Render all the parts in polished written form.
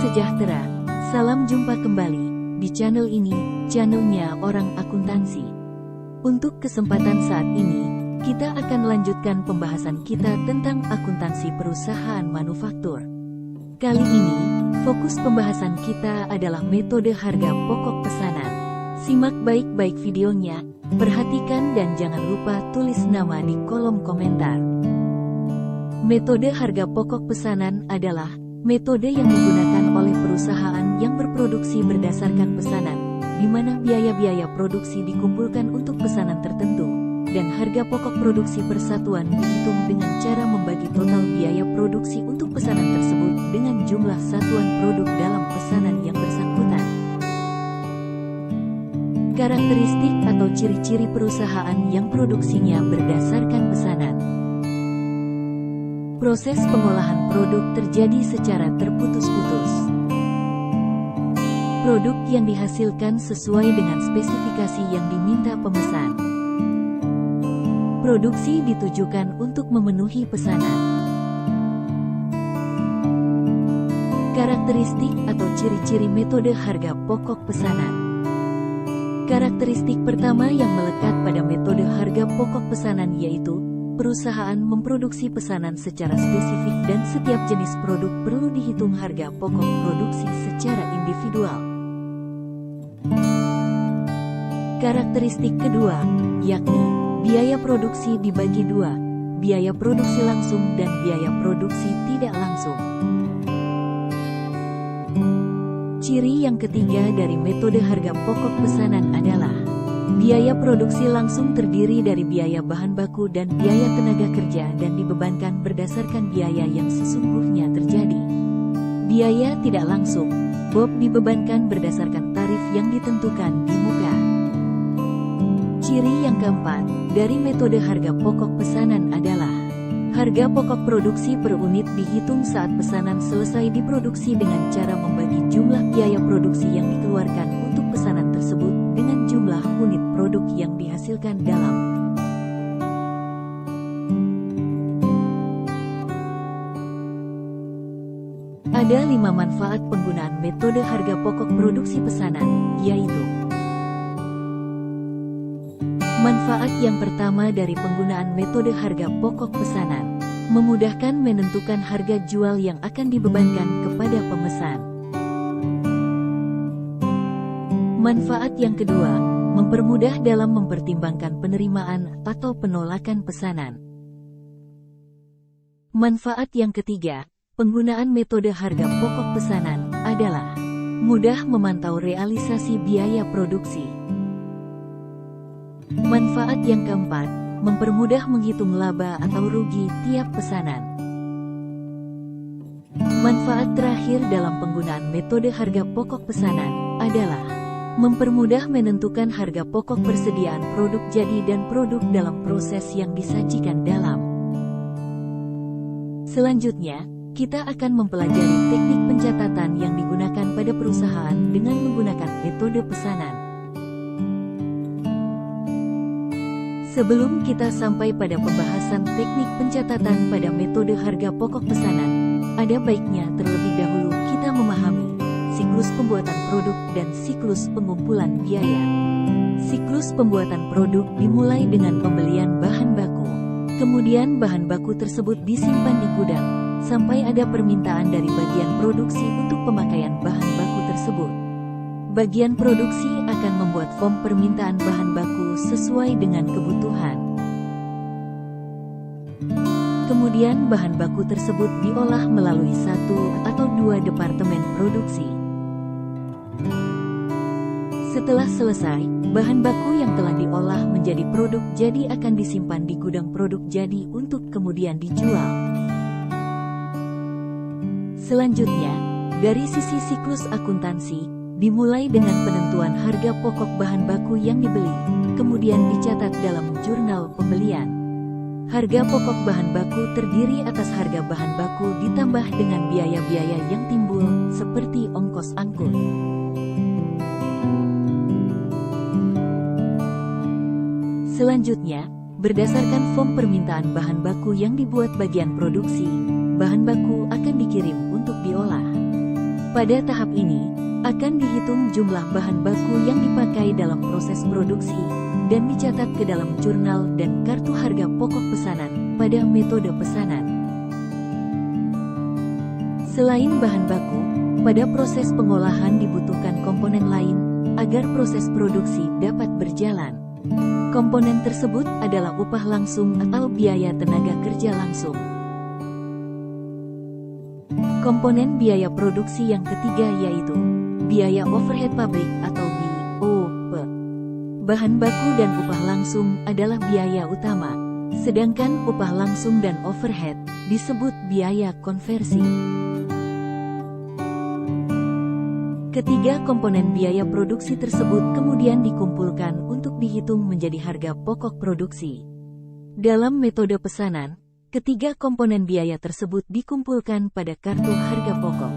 sejahtera, salam jumpa kembali di channel ini, channelnya Orang Akuntansi. Untuk kesempatan saat ini, kita akan lanjutkan pembahasan kita tentang akuntansi perusahaan manufaktur. Kali ini, fokus pembahasan kita adalah metode harga pokok pesanan. Simak baik-baik videonya, perhatikan dan jangan lupa tulis nama di kolom komentar. Metode harga pokok pesanan adalah metode yang digunakan oleh perusahaan yang berproduksi berdasarkan pesanan, di mana biaya-biaya produksi dikumpulkan untuk pesanan tertentu, dan harga pokok produksi persatuan dihitung dengan cara membagi total biaya produksi untuk pesanan tersebut dengan jumlah satuan produk dalam pesanan yang bersangkutan. Karakteristik atau ciri-ciri perusahaan yang produksinya berdasarkan pesanan. Proses pengolahan produk terjadi secara terputus-putus. Produk yang dihasilkan sesuai dengan spesifikasi yang diminta pemesan. Produksi ditujukan untuk memenuhi pesanan. Karakteristik atau ciri-ciri metode harga pokok pesanan. Karakteristik pertama yang melekat pada metode harga pokok pesanan yaitu perusahaan memproduksi pesanan secara spesifik dan setiap jenis produk perlu dihitung harga pokok produksi secara individual. Karakteristik kedua, yakni biaya produksi dibagi dua, biaya produksi langsung dan biaya produksi tidak langsung. Ciri yang ketiga dari metode harga pokok pesanan adalah biaya produksi langsung terdiri dari biaya bahan baku dan biaya tenaga kerja dan dibebankan berdasarkan biaya yang sesungguhnya terjadi. Biaya tidak langsung, BOP dibebankan berdasarkan tarif yang ditentukan di muka. Ciri yang keempat dari metode harga pokok pesanan adalah harga pokok produksi per unit dihitung saat pesanan selesai diproduksi dengan cara membagi jumlah biaya produksi yang dikeluarkan untuk pesanan tersebut dengan jumlah unit produk yang dihasilkan dalam. Ada 5 manfaat penggunaan metode harga pokok produksi pesanan, yaitu manfaat yang pertama dari penggunaan metode harga pokok pesanan, memudahkan menentukan harga jual yang akan dibebankan kepada pemesan. Manfaat yang kedua, mempermudah dalam mempertimbangkan penerimaan atau penolakan pesanan. Manfaat yang ketiga, penggunaan metode harga pokok pesanan adalah mudah memantau realisasi biaya produksi. Manfaat yang keempat, mempermudah menghitung laba atau rugi tiap pesanan. Manfaat terakhir dalam penggunaan metode harga pokok pesanan adalah mempermudah menentukan harga pokok persediaan produk jadi dan produk dalam proses yang disajikan dalam. Selanjutnya, kita akan mempelajari teknik pencatatan yang digunakan pada perusahaan dengan menggunakan metode pesanan. Sebelum kita sampai pada pembahasan teknik pencatatan pada metode harga pokok pesanan, ada baiknya terlebih dahulu kita memahami siklus pembuatan produk dan siklus pengumpulan biaya. Siklus pembuatan produk dimulai dengan pembelian bahan baku. Kemudian bahan baku tersebut disimpan di gudang, sampai ada permintaan dari bagian produksi untuk pemakaian bahan baku tersebut. Bagian produksi akan membuat form permintaan bahan baku sesuai dengan kebutuhan. Kemudian bahan baku tersebut diolah melalui 1 atau 2 departemen produksi. Setelah selesai, bahan baku yang telah diolah menjadi produk jadi akan disimpan di gudang produk jadi untuk kemudian dijual. Selanjutnya, dari sisi siklus akuntansi, dimulai dengan penentuan harga pokok bahan baku yang dibeli, kemudian dicatat dalam jurnal pembelian. Harga pokok bahan baku terdiri atas harga bahan baku ditambah dengan biaya-biaya yang timbul, seperti ongkos angkut. Selanjutnya, berdasarkan form permintaan bahan baku yang dibuat bagian produksi, bahan baku akan dikirim untuk diolah. Pada tahap ini, akan dihitung jumlah bahan baku yang dipakai dalam proses produksi, dan dicatat ke dalam jurnal dan kartu harga pokok pesanan pada metode pesanan. Selain bahan baku, pada proses pengolahan dibutuhkan komponen lain, agar proses produksi dapat berjalan. Komponen tersebut adalah upah langsung atau biaya tenaga kerja langsung. Komponen biaya produksi yang ketiga yaitu biaya overhead pabrik atau BOP. Bahan baku dan upah langsung adalah biaya utama, sedangkan upah langsung dan overhead disebut biaya konversi. Ketiga komponen biaya produksi tersebut kemudian dikumpulkan untuk dihitung menjadi harga pokok produksi. Dalam metode pesanan, ketiga komponen biaya tersebut dikumpulkan pada kartu harga pokok.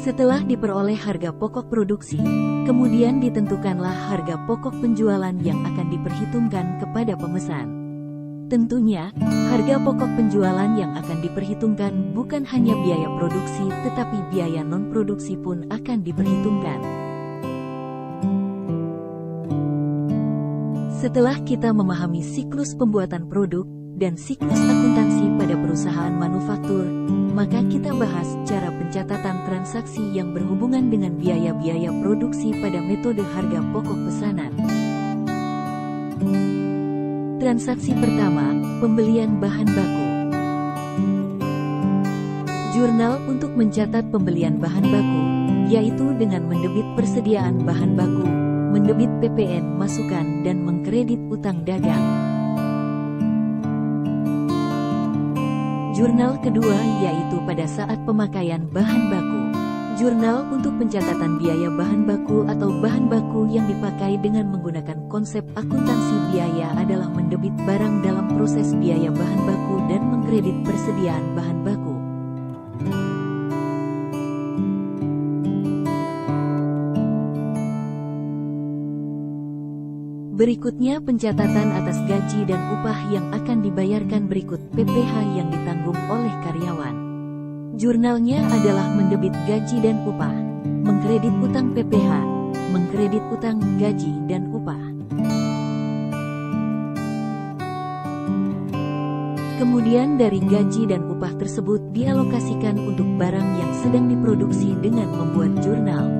Setelah diperoleh harga pokok produksi, kemudian ditentukanlah harga pokok penjualan yang akan diperhitungkan kepada pemesan. Tentunya, harga pokok penjualan yang akan diperhitungkan bukan hanya biaya produksi tetapi biaya non-produksi pun akan diperhitungkan. Setelah kita memahami siklus pembuatan produk dan siklus akuntansi pada perusahaan manufaktur, maka kita bahas cara pencatatan transaksi yang berhubungan dengan biaya-biaya produksi pada metode harga pokok pesanan. Transaksi pertama, pembelian bahan baku. Jurnal untuk mencatat pembelian bahan baku, yaitu dengan mendebit persediaan bahan baku, mendebit PPN masukan dan mengkredit utang dagang. Jurnal kedua yaitu pada saat pemakaian bahan baku. Jurnal untuk pencatatan biaya bahan baku atau bahan baku yang dipakai dengan menggunakan konsep akuntansi biaya adalah mendebit barang dalam proses biaya bahan baku dan mengkredit persediaan bahan baku. Berikutnya pencatatan atas gaji dan upah yang akan dibayarkan berikut PPh yang ditanggung oleh karyawan. Jurnalnya adalah mendebit gaji dan upah, mengkredit utang PPh, mengkredit utang gaji dan upah. Kemudian dari gaji dan upah tersebut dialokasikan untuk barang yang sedang diproduksi dengan membuat jurnal.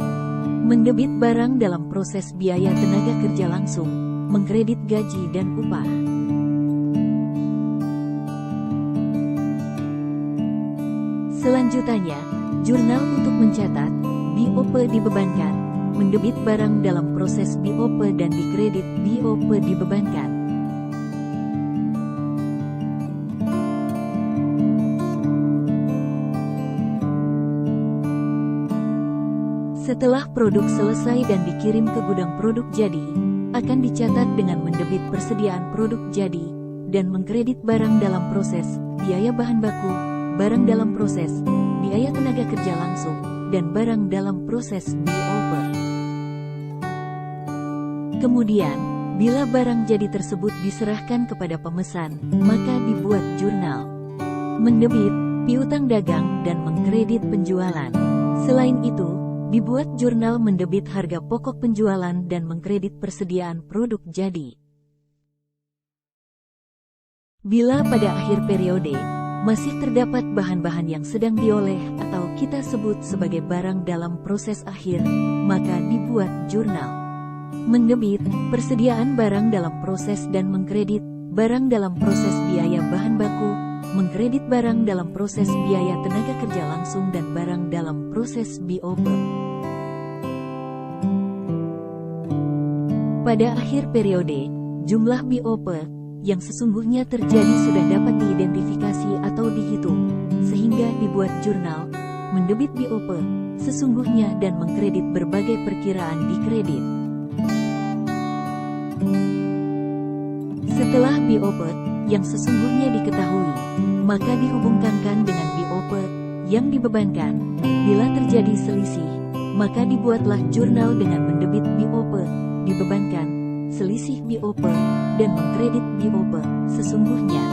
Mendebit barang dalam proses biaya tenaga kerja langsung, mengkredit gaji dan upah. Selanjutnya, jurnal untuk mencatat BOP dibebankan, mendebit barang dalam proses BOP dan dikredit BOP dibebankan. Setelah produk selesai dan dikirim ke gudang produk jadi, akan dicatat dengan mendebit persediaan produk jadi, dan mengkredit barang dalam proses biaya bahan baku, barang dalam proses biaya tenaga kerja langsung, dan barang dalam proses BOP. Kemudian, bila barang jadi tersebut diserahkan kepada pemesan, maka dibuat jurnal. Mendebit, piutang dagang dan mengkredit penjualan. Selain itu, dibuat jurnal mendebit harga pokok penjualan dan mengkredit persediaan produk jadi. Bila pada akhir periode, masih terdapat bahan-bahan yang sedang dioleh atau kita sebut sebagai barang dalam proses akhir, maka dibuat jurnal. Mendebit, persediaan barang dalam proses dan mengkredit, barang dalam proses biaya bahan baku, mengkredit barang dalam proses biaya tenaga kerja langsung dan barang dalam proses BOP. Pada akhir periode, jumlah BOP yang sesungguhnya terjadi sudah dapat diidentifikasi atau dihitung, sehingga dibuat jurnal, mendebit BOP sesungguhnya dan mengkredit berbagai perkiraan di kredit. Setelah BOP yang sesungguhnya diketahui, maka dihubungkan dengan BOP yang dibebankan. Bila terjadi selisih, maka dibuatlah jurnal dengan mendebit BOP dibebankan, selisih BOP, dan mengkredit BOP sesungguhnya.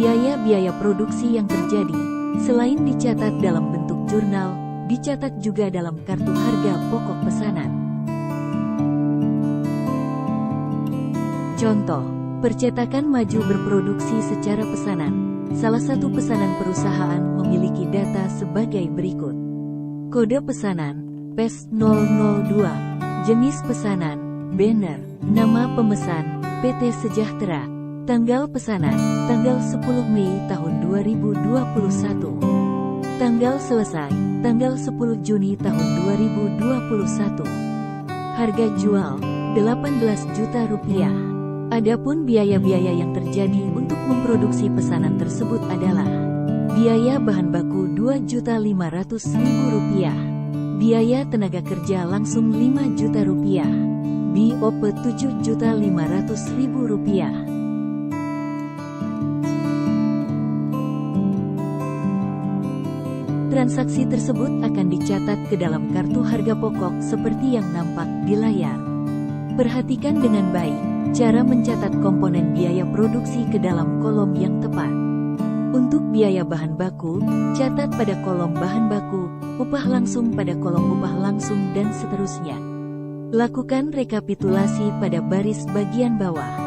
Biaya-biaya produksi yang terjadi, selain dicatat dalam bentuk jurnal, dicatat juga dalam kartu harga pokok pesanan. Contoh, percetakan maju berproduksi secara pesanan. Salah satu pesanan perusahaan memiliki data sebagai berikut. Kode pesanan, PES 002, jenis pesanan, banner, nama pemesan, PT Sejahtera, tanggal pesanan, tanggal 10 Mei tahun 2021, tanggal selesai, tanggal 10 Juni tahun 2021, harga jual, 18 juta rupiah. Adapun biaya-biaya yang terjadi untuk memproduksi pesanan tersebut adalah biaya bahan baku Rp2.500.000, biaya tenaga kerja langsung Rp5 juta, BOP Rp7.500.000. Transaksi tersebut akan dicatat ke dalam kartu harga pokok seperti yang nampak di layar. Perhatikan dengan baik cara mencatat komponen biaya produksi ke dalam kolom yang tepat. Untuk biaya bahan baku, catat pada kolom bahan baku, upah langsung pada kolom upah langsung dan seterusnya. Lakukan rekapitulasi pada baris bagian bawah.